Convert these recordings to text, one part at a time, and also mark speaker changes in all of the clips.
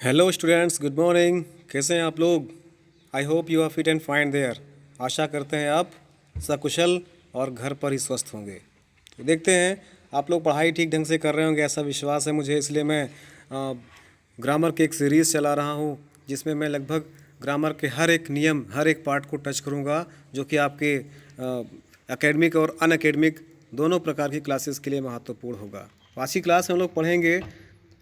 Speaker 1: Hello students, good morning. कैसे हैं आप लोग? I hope you are fit and fine there. आशा करते हैं आप सकुशल और घर पर ही स्वस्थ होंगे। तो देखते हैं आप लोग पढ़ाई ठीक ढंग से कर रहे होंगे, ऐसा विश्वास है मुझे। इसलिए मैं ग्रामर की एक सीरीज़ चला रहा हूँ जिसमें मैं लगभग ग्रामर के हर एक नियम, हर एक पार्ट को टच करूँगा, जो कि आपके एकेडमिक और अन एकेडमिक दोनों प्रकार की क्लासेस के लिए महत्वपूर्ण होगा। तो आज की क्लास में हम लोग पढ़ेंगे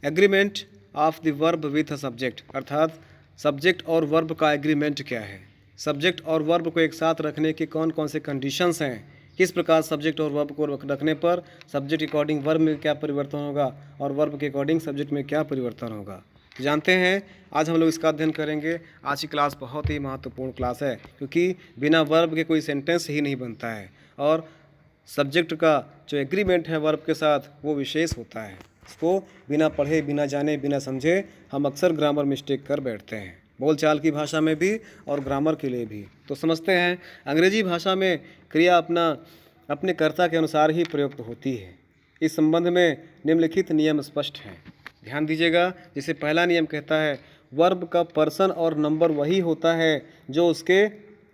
Speaker 1: agreement of the verb with a subject, अर्थात सब्जेक्ट और वर्ब का एग्रीमेंट क्या है, सब्जेक्ट और वर्ब को एक साथ रखने के कौन कौन से कंडीशंस हैं, किस प्रकार सब्जेक्ट और वर्ब को रखने पर सब्जेक्ट के अकॉर्डिंग वर्ब में क्या परिवर्तन होगा और वर्ब के अकॉर्डिंग सब्जेक्ट में क्या परिवर्तन होगा। तो जानते हैं आज हम लोग इसका अध्ययन करेंगे। आज की क्लास बहुत ही महत्वपूर्ण क्लास है, क्योंकि बिना वर्ब के कोई सेंटेंस ही नहीं बनता है और सब्जेक्ट का जो एग्रीमेंट है वर्ब के साथ वो विशेष होता है। इसको बिना पढ़े, बिना जाने, बिना समझे हम अक्सर ग्रामर मिस्टेक कर बैठते हैं, बोलचाल की भाषा में भी और ग्रामर के लिए भी। तो समझते हैं, अंग्रेजी भाषा में क्रिया अपने कर्ता के अनुसार ही प्रयुक्त होती है। इस संबंध में निम्नलिखित नियम स्पष्ट हैं, ध्यान दीजिएगा। जैसे पहला नियम कहता है, वर्ब का पर्सन और नंबर वही होता है जो उसके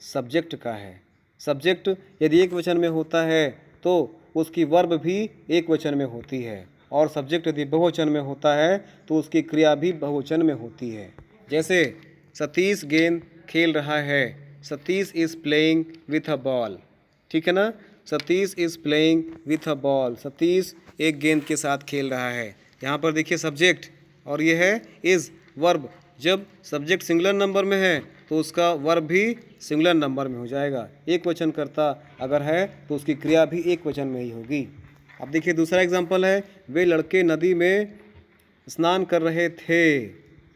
Speaker 1: सब्जेक्ट का है। सब्जेक्ट यदि एक वचन में होता है तो उसकी वर्ब भी एक वचन में होती है, और सब्जेक्ट यदि बहुवचन में होता है तो उसकी क्रिया भी बहुवचन में होती है। जैसे सतीश गेंद खेल रहा है, Satish is playing with a ball. ठीक है ना, Satish is playing with a ball, Satish एक गेंद के साथ खेल रहा है। यहाँ पर देखिए सब्जेक्ट और ये है इज़ वर्ब। जब सब्जेक्ट सिंगुलर नंबर में है तो उसका वर्ब भी सिंगुलर नंबर में हो जाएगा। एक वचन करता अगर है तो उसकी क्रिया भी एक वचन में ही होगी। अब देखिए दूसरा एग्जांपल है, वे लड़के नदी में स्नान कर रहे थे।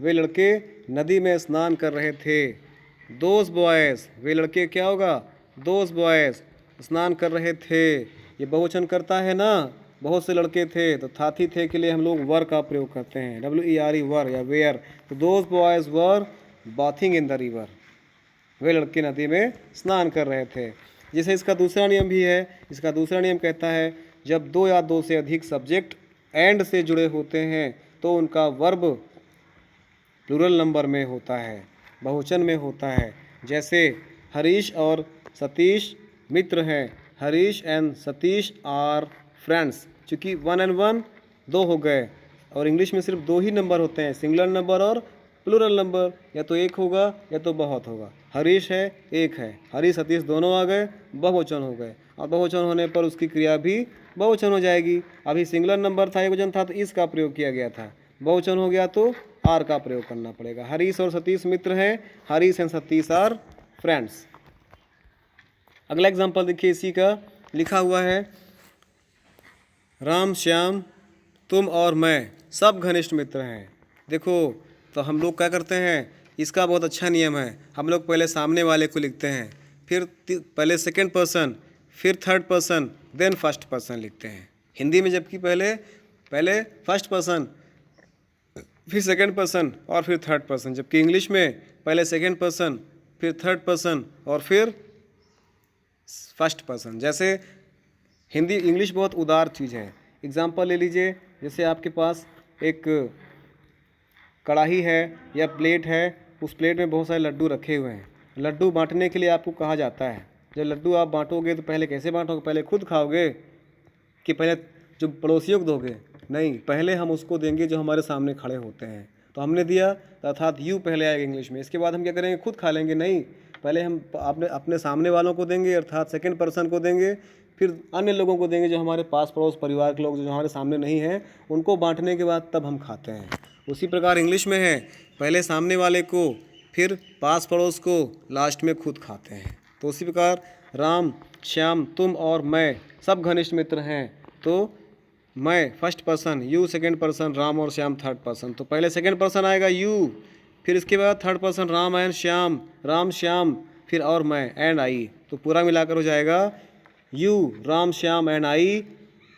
Speaker 1: वे लड़के नदी में स्नान कर रहे थे। दोज बॉयज़, वे लड़के क्या होगा, दोज बॉयज़ स्नान कर रहे थे। ये बहुवचन करता है ना, बहुत से लड़के थे, तो थाथी थे के लिए हम लोग वर का प्रयोग करते हैं, WERE वर या वेयर। तो those boys were bathing in the river, वे लड़के नदी में स्नान कर रहे थे। जैसे इसका दूसरा नियम भी है। इसका दूसरा नियम कहता है, जब दो या दो से अधिक सब्जेक्ट एंड से जुड़े होते हैं तो उनका वर्ब प्लूरल नंबर में होता है, बहुवचन में होता है। जैसे हरीश और सतीश मित्र हैं, Harish and Satish are friends. चूँकि 1 और 1 दो हो गए, और इंग्लिश में सिर्फ दो ही नंबर होते हैं, सिंगुलर नंबर और प्लूरल नंबर। या तो एक होगा या तो बहुत होगा। हरीश है, एक है, हरीश सतीश दोनों आ गए, बहुवचन हो गए, और बहुवचन होने पर उसकी क्रिया भी बहुवचन हो जाएगी। अभी सिंगुलर नंबर था, एक वचन था, तो इसका प्रयोग किया गया था। बहुवचन हो गया तो आर का प्रयोग करना पड़ेगा। हरीश और सतीश मित्र हैं, Harish and Satish are friends. अगला एग्जांपल देखिए, इसी का लिखा हुआ है, राम श्याम तुम और मैं सब घनिष्ठ मित्र हैं। देखो, तो हम लोग क्या करते हैं, इसका बहुत अच्छा नियम है। हम लोग पहले सामने वाले को लिखते हैं, फिर पहले सेकंड पर्सन, फिर third person, then first person लिखते हैं हिंदी में। जबकि पहले फर्स्ट पर्सन, फिर सेकंड पर्सन और फिर थर्ड पर्सन। जबकि इंग्लिश में पहले सेकंड पर्सन, फिर थर्ड पर्सन और फिर फर्स्ट पर्सन। जैसे इंग्लिश बहुत उदार चीज़ है। एग्जाम्पल ले लीजिए, जैसे आपके पास एक कढ़ाई है या प्लेट है, उस प्लेट में बहुत सारे लड्डू रखे हुए हैं। लड्डू बांटने के लिए आपको कहा जाता है, जब लड्डू आप बांटोगे तो पहले कैसे बांटोगे, पहले खुद खाओगे कि पहले जो पड़ोसियों को दोगे? नहीं, पहले हम उसको देंगे जो हमारे सामने खड़े होते हैं। तो हमने दिया तो अर्थात यू पहले आएगा इंग्लिश में। इसके बाद हम क्या करेंगे, खुद खा लेंगे? नहीं, पहले हम अपने सामने वालों को देंगे, अर्थात सेकंड पर्सन को देंगे, फिर अन्य लोगों को देंगे जो हमारे पास पड़ोस परिवार के लोग जो हमारे सामने नहीं हैं, उनको बांटने के बाद तब हम खाते हैं। उसी प्रकार इंग्लिश में है, पहले सामने वाले को, फिर पास पड़ोस को, लास्ट में खुद खाते हैं। तो उसी प्रकार राम श्याम तुम और मैं सब घनिष्ठ मित्र हैं। तो मैं first person, you second person, Ram और श्याम थर्ड पर्सन। तो पहले सेकंड पर्सन आएगा यू, फिर इसके बाद third person Ram and Shyam, Ram Shyam, फिर और मैं एंड आई। तो पूरा मिलाकर हो जाएगा you, Ram Shyam and I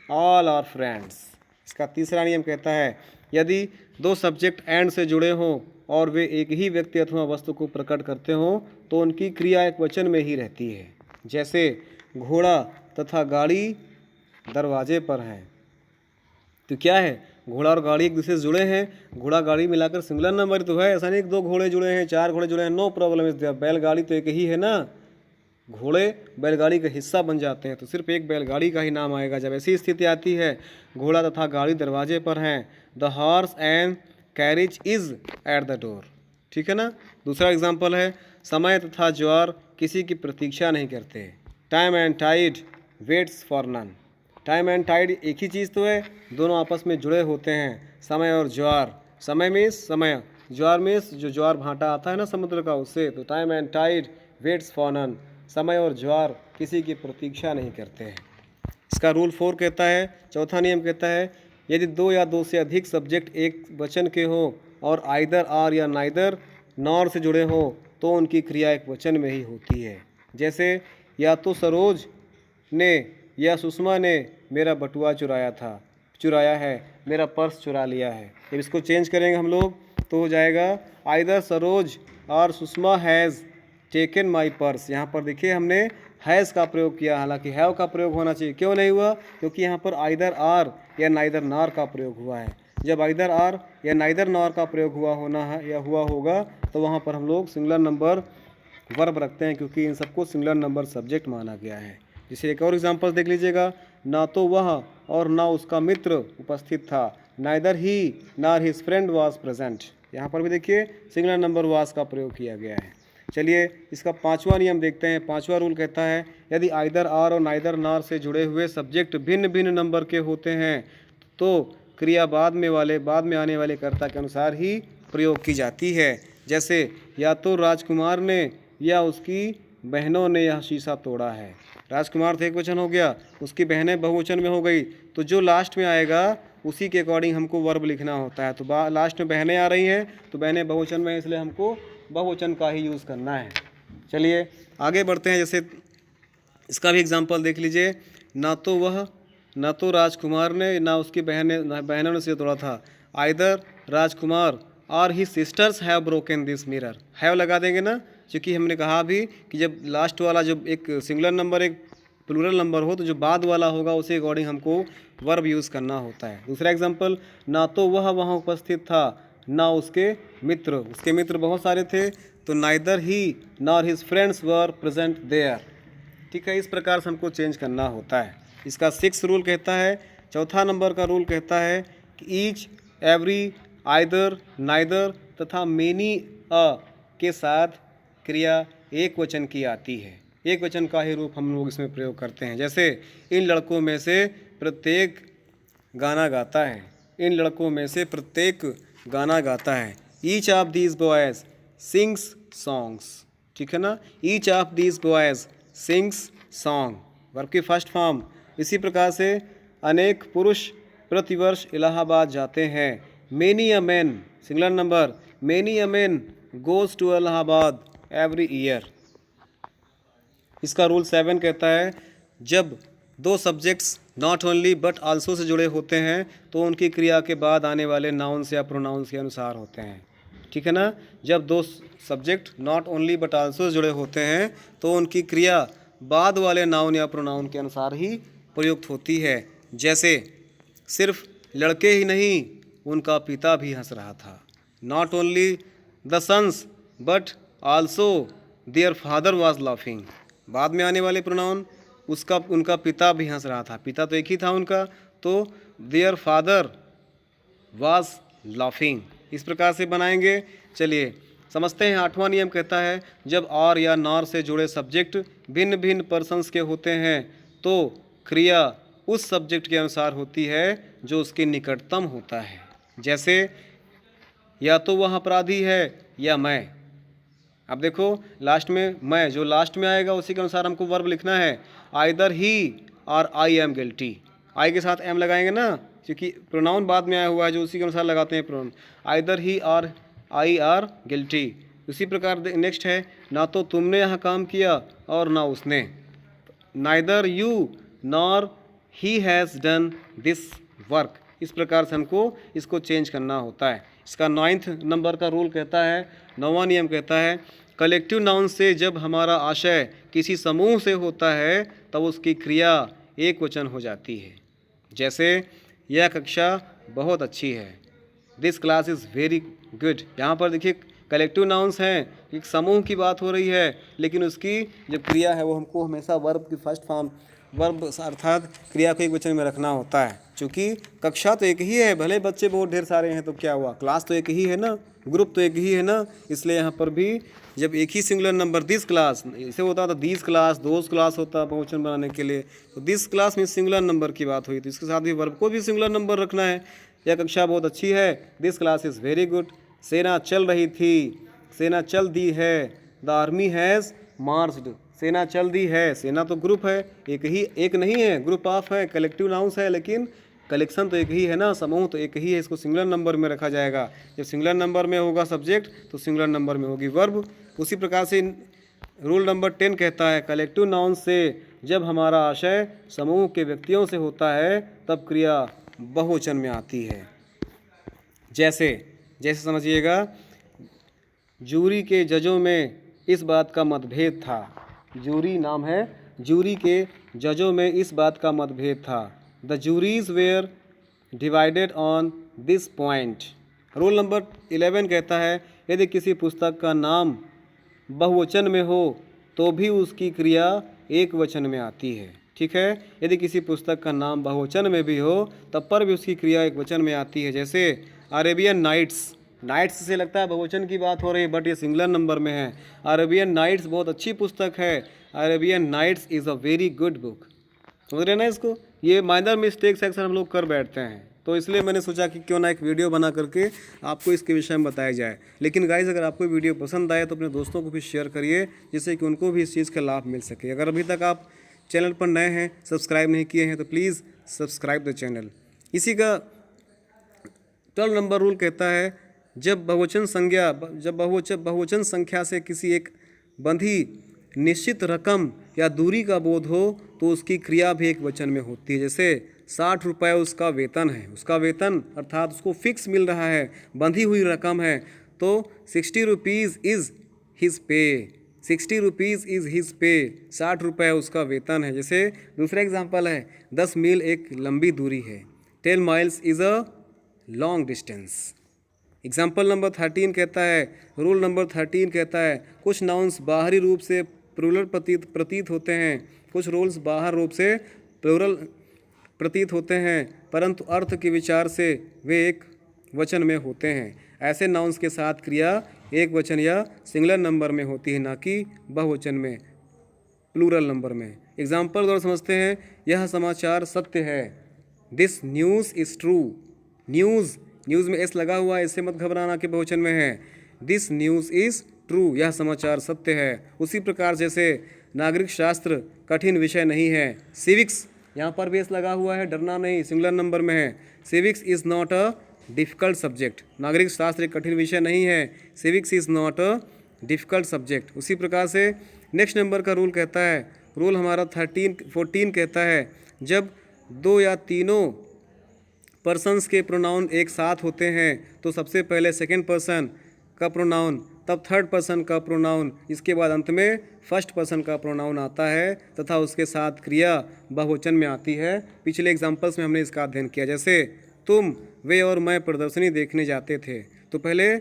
Speaker 1: all are friends. इसका तीसरा नियम कहता है, यदि दो सब्जेक्ट एंड से जुड़े हों और वे एक ही व्यक्ति अथवा वस्तु को प्रकट करते हों तो उनकी क्रिया एक वचन में ही रहती है। जैसे घोड़ा तथा गाड़ी दरवाजे पर हैं। तो क्या है, घोड़ा और गाड़ी एक दूसरे से जुड़े हैं, घोड़ा गाड़ी मिलाकर सिंगुलर नंबर तो है, ऐसा नहीं कि 2 घोड़े जुड़े हैं, 4 घोड़े जुड़े हैं, नो प्रॉब्लम इज देयर। बैलगाड़ी तो एक ही है ना, घोड़े बैलगाड़ी का हिस्सा बन जाते हैं तो सिर्फ एक बैलगाड़ी का ही नाम आएगा जब ऐसी स्थिति आती है। घोड़ा तथा गाड़ी दरवाजे पर हैं, the horse and carriage is eight the door. ठीक है ना। दूसरा एग्जाम्पल है, समय तथा ज्वार किसी की प्रतीक्षा नहीं करते, time and tide waits for none. Time and tide एक ही चीज़ तो है, दोनों आपस में जुड़े होते हैं, समय और ज्वार। समय मीन्स समय, ज्वार मीन्स जो ज्वार भाटा आता है ना समुद्र का, उससे। तो time and tide waits for none, समय और ज्वार किसी की प्रतीक्षा नहीं करते हैं। इसका रूल 4 कहता है, चौथा नियम कहता है, यदि 2 या 2 से अधिक सब्जेक्ट एक वचन के हो और आइदर आर या नाइदर नॉर से जुड़े हो तो उनकी क्रिया एक वचन में ही होती है। जैसे, या तो सरोज ने या सुषमा ने मेरा बटुआ चुराया है, मेरा पर्स चुरा लिया है। जब इसको चेंज करेंगे हम लोग तो हो जाएगा, आइदर सरोज और Sushma has taken my purse. यहाँ पर देखिए हमने हैज़ का प्रयोग किया, हालांकि हैव का प्रयोग होना चाहिए। क्यों नहीं हुआ? क्योंकि यहाँ पर आइदर आर या नाइदर नॉर का प्रयोग हुआ है। जब आइदर आर या नाइदर नॉर का प्रयोग हुआ होना है या हुआ होगा तो वहाँ पर हम लोग सिंगुलर नंबर वर्ब रखते हैं, क्योंकि इन सबको सिंगुलर नंबर सब्जेक्ट माना गया है। जैसे एक और एग्जांपल देख लीजिएगा, ना तो वह और ना उसका मित्र उपस्थित था, नाइदर ही nor his friend was present. यहाँ पर भी देखिए सिंगुलर नंबर वाज का प्रयोग किया गया है। चलिए इसका 5वां नियम देखते हैं। 5वां रूल कहता है, यदि आइदर आर और नाइदर नॉर से जुड़े हुए सब्जेक्ट भिन्न भिन्न नंबर के होते हैं तो क्रिया बाद में आने वाले कर्ता के अनुसार ही प्रयोग की जाती है। जैसे, या तो राजकुमार ने या उसकी बहनों ने यह शीशा तोड़ा है। राजकुमार तो एक वचन हो गया, उसकी बहनें बहुवचन में हो गई, तो जो लास्ट में आएगा उसी के अकॉर्डिंग हमको वर्ब लिखना होता है। तो लास्ट में बहनें आ रही हैं तो बहनें बहुवचन में, इसलिए हमको बहुवचन का ही यूज़ करना है। चलिए आगे बढ़ते हैं। जैसे इसका भी एग्जांपल देख लीजिए, ना तो राजकुमार ने ना उसकी बहनों ने से तोड़ा था। आइदर राजकुमार और he sisters have broken this mirror. Have लगा देंगे ना, क्योंकि हमने कहा भी कि जब लास्ट वाला जब एक सिंगुलर नंबर एक प्लूरल नंबर हो तो जो बाद वाला होगा उसी अकॉर्डिंग हमको वर्ब यूज़ करना होता है। दूसरा एग्जांपल, ना तो वह वहाँ उपस्थित था ना उसके मित्र बहुत सारे थे, तो नाइदर ही nor his friends were present there. ठीक है, इस प्रकार से हमको चेंज करना होता है। इसका 6 रूल कहता है, चौथा नंबर का रूल कहता है कि ईच, एवरी, आइदर, नाइदर तथा मेनी के साथ क्रिया एक वचन की आती है। एक वचन का ही रूप हम लोग इसमें प्रयोग करते हैं। जैसे, इन लड़कों में से प्रत्येक गाना गाता है। इन लड़कों में से प्रत्येक गाना गाता है। Each of these boys sings songs. ठीक है ना, each of these boys sings song, verb की फर्स्ट फॉर्म। इसी प्रकार से अनेक पुरुष प्रतिवर्ष इलाहाबाद जाते हैं। Many a man, singular number, many a man goes to Allahabad every year. इसका रूल 7 कहता है, जब 2 subjects not only but also से जुड़े होते हैं तो उनकी क्रिया के बाद आने वाले नाउन्स या प्रोनाउंस के अनुसार होते हैं। ठीक है ना, जब 2 subject not only but also से जुड़े होते हैं तो उनकी क्रिया बाद वाले नाउन या प्रोनाउन के अनुसार ही प्रयुक्त होती है। जैसे, सिर्फ लड़के ही नहीं उनका पिता भी हंस रहा था। Not only the sons but also their father was laughing. बाद में आने वाले प्रोनाउन, उनका पिता भी हंस रहा था। पिता तो एक ही था उनका, तो देयर फादर वाज लाफिंग। इस प्रकार से बनाएंगे। चलिए समझते हैं। 8वां नियम कहता है, जब और या नॉर से जुड़े सब्जेक्ट भिन्न भिन्न पर्सन्स के होते हैं तो क्रिया उस सब्जेक्ट के अनुसार होती है जो उसके निकटतम होता है। जैसे, या तो वह अपराधी है या मैं। अब देखो लास्ट में मैं, जो लास्ट में आएगा उसी के अनुसार हमको वर्ब लिखना है। आइदर ही और आई एम गिल्टी। आई के साथ एम लगाएंगे ना, क्योंकि प्रोनाउन बाद में आया हुआ है जो उसी के अनुसार लगाते हैं प्रोनाउन। आइदर ही और आई आर गिल्टी। उसी प्रकार नेक्स्ट है, ना तो तुमने यहाँ काम किया और ना उसने। Neither you nor he has done this work. इस प्रकार से हमको इसको चेंज करना होता है। इसका 9th नंबर का रूल कहता है, 9वां नियम कहता है, कलेक्टिव नाउन से जब हमारा आशय किसी समूह से होता है तब उसकी क्रिया एक वचन हो जाती है। जैसे, यह कक्षा बहुत अच्छी है। This class is very good. यहाँ पर देखिए कलेक्टिव नाउन्स हैं, एक समूह की बात हो रही है, लेकिन उसकी जो क्रिया है वो हमको हमेशा वर्ब की फर्स्ट फॉर्म, वर्ब अर्थात क्रिया को एक वचन में रखना होता है। क्योंकि कक्षा तो एक ही है, भले बच्चे बहुत ढेर सारे हैं तो क्या हुआ, क्लास तो एक ही है ना, ग्रुप तो एक ही है ना, इसलिए यहाँ पर भी जब एक ही सिंगुलर नंबर दिस क्लास, इसे होता था दिस क्लास, दोस क्लास होता बहुवचन बनाने के लिए, तो दिस क्लास में सिंगुलर नंबर की बात हुई, तो इसके साथ भी वर्ब को भी सिंगुलर नंबर रखना है। यह कक्षा बहुत अच्छी है, this class is very good. सेना चल रही थी, सेना चल दी है, द आर्मी हैज़ मार्च्ड। सेना चल दी है, सेना तो ग्रुप है, एक नहीं है, ग्रुप ऑफ है, कलेक्टिव नाउंस है, लेकिन कलेक्शन तो एक ही है ना, समूह तो एक ही है, इसको सिंगुलर नंबर में रखा जाएगा। जब सिंगुलर नंबर में होगा सब्जेक्ट तो सिंगुलर नंबर में होगी वर्ब। उसी प्रकार से रूल नंबर 10 कहता है कलेक्टिव नाउन से जब हमारा आशय समूह के व्यक्तियों से होता है तब क्रिया बहुवचन में आती है। जैसे जैसे समझिएगा, जूरी के जजों में इस बात का मतभेद था। जूरी नाम है, जूरी के जजों में इस बात का मतभेद था। The juries were divided on this point. Rule number 11 कहता है यदि किसी पुस्तक का नाम बहुवचन में हो तो भी उसकी क्रिया एक वचन में आती है। ठीक है, यदि किसी पुस्तक का नाम बहुवचन में भी हो तब पर भी उसकी क्रिया एक वचन में आती है। जैसे अरेबियन नाइट्स, नाइट्स से लगता है बहुवचन की बात हो रही है, बट ये सिंगुलर नंबर में है। अरेबियन नाइट्स बहुत अच्छी पुस्तक है, Arabian Nights is a very good book. समझ रहे ना इसको, ये माइनर मिस्टेक्स अक्सर हम लोग कर बैठते हैं, तो इसलिए मैंने सोचा कि क्यों ना एक वीडियो बना करके आपको इसके विषय में बताया जाए। लेकिन गाइज़, अगर आपको वीडियो पसंद आए तो अपने दोस्तों को भी शेयर करिए, जिससे कि उनको भी इस चीज़ का लाभ मिल सके। अगर अभी तक आप चैनल पर नए हैं, सब्सक्राइब नहीं किए हैं, तो प्लीज़ सब्सक्राइब द चैनल। इसी का 12 नंबर रूल कहता है जब बहुवचन संख्या से किसी एक बंधी निश्चित रकम या दूरी का बोध हो तो उसकी क्रिया भी एक वचन में होती है। जैसे 60 रुपये उसका वेतन है, उसका वेतन अर्थात उसको फिक्स मिल रहा है, बंधी हुई रकम है, तो 60 rupees is his pay, 60 rupees is his pay, 60 रुपये उसका वेतन है। जैसे दूसरा एग्जाम्पल है 10 मील एक लंबी दूरी है, 10 miles is a long distance. Example number 13 कहता है, रूल नंबर 13 कहता है कुछ नाउन्स बाहरी रूप से प्लूरल प्रतीत होते हैं, कुछ रूल्स बाहर रूप से प्लूरल प्रतीत होते हैं, परंतु अर्थ के विचार से वे एक वचन में होते हैं। ऐसे नाउन्स के साथ क्रिया एक वचन या सिंगुलर नंबर में होती है, ना कि बहुवचन में, प्लूरल नंबर में। एग्जाम्पल द्वारा समझते हैं, यह समाचार सत्य है, this news is true. News में एस लगा हुआ है, इससे मत घबराना कि बहुवचन में है। दिस न्यूज़ इज़ ट्रू, यह समाचार सत्य है। उसी प्रकार जैसे नागरिक शास्त्र कठिन विषय नहीं है, सिविक्स, यहाँ पर भी एस लगा हुआ है, डरना नहीं, सिंगुलर नंबर में है। Civics is not a difficult subject, नागरिक शास्त्र एक कठिन विषय नहीं है, civics is not a difficult subject. उसी प्रकार से नेक्स्ट नंबर का रूल कहता है, रूल हमारा 14 कहता है जब दो या तीनों पर्सन्स के प्रोनाउन एक साथ होते हैं तो सबसे पहले सेकंड पर्सन का प्रोनाउन, तब थर्ड पर्सन का प्रोनाउन, इसके बाद अंत में फर्स्ट पर्सन का प्रोनाउन आता है तथा उसके साथ क्रिया बहुवचन में आती है। पिछले एग्जांपल्स में हमने इसका अध्ययन किया। जैसे तुम, वे और मैं प्रदर्शनी देखने जाते थे, तो पहले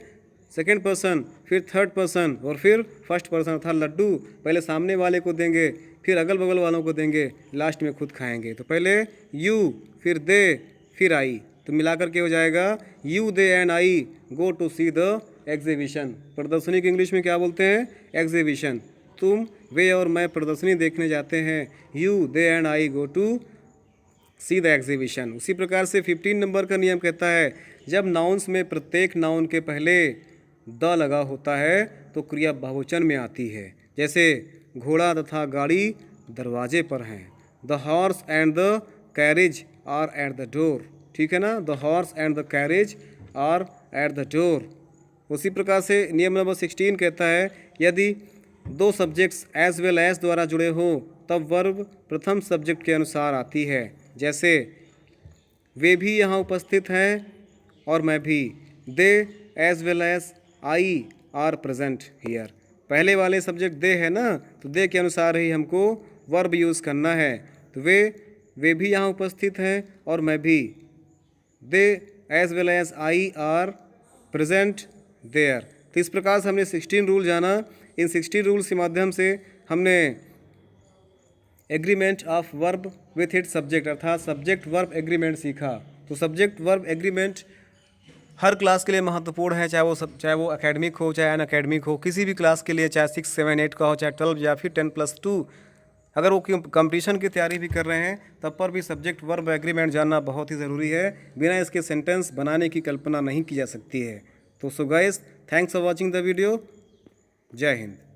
Speaker 1: सेकंड पर्सन, फिर थर्ड पर्सन और फिर फर्स्ट पर्सन, अर्थात लड्डू पहले सामने वाले को देंगे, फिर अगल बगल वालों को देंगे, लास्ट में खुद खाएंगे। तो पहले यू, फिर दे, फिर आई, तो मिलाकर के हो जाएगा you they and I go to see the exhibition. प्रदर्शनी की इंग्लिश में क्या बोलते हैं? एग्जीबिशन। तुम, वे और मैं प्रदर्शनी देखने जाते हैं, you they and I go to see the exhibition. उसी प्रकार से 15 नंबर का नियम कहता है जब नाउन्स में प्रत्येक नाउन के पहले द लगा होता है तो क्रिया बहुवचन में आती है। जैसे घोड़ा तथा गाड़ी दरवाजे पर हैं, the horse and the carriage are at the door. ठीक है ना, the horse and the carriage are at the door. उसी प्रकार से नियम नंबर 16 कहता है यदि दो सब्जेक्ट्स एज वेल एज द्वारा जुड़े हो तब वर्ब प्रथम सब्जेक्ट के अनुसार आती है। जैसे वे भी यहाँ उपस्थित हैं और मैं भी, they as well as I are present here. पहले वाले सब्जेक्ट दे है ना, तो दे के अनुसार ही हमको वर्ब यूज़ करना है। तो वे भी यहाँ उपस्थित हैं और मैं भी, they as well as I are present there. तो इस प्रकार से हमने 16 रूल जाना। इन 16 रूल्स के माध्यम से हमने agreement of verb with its subject अर्थात सब्जेक्ट वर्ब एग्रीमेंट सीखा। तो सब्जेक्ट वर्ब एग्रीमेंट हर क्लास के लिए महत्वपूर्ण है, चाहे वो एकेडमिक हो चाहे अन अकेडमिक हो, किसी भी क्लास के लिए, चाहे 6, 7, 8 का हो, चाहे 12 या फिर 10+2। अगर वो कंपटीशन की तैयारी भी कर रहे हैं तब पर भी सब्जेक्ट वर्ब एग्रीमेंट जानना बहुत ही ज़रूरी है। बिना इसके सेंटेंस बनाने की कल्पना नहीं की जा सकती है। तो so guys, thanks for watching the video. जय हिंद।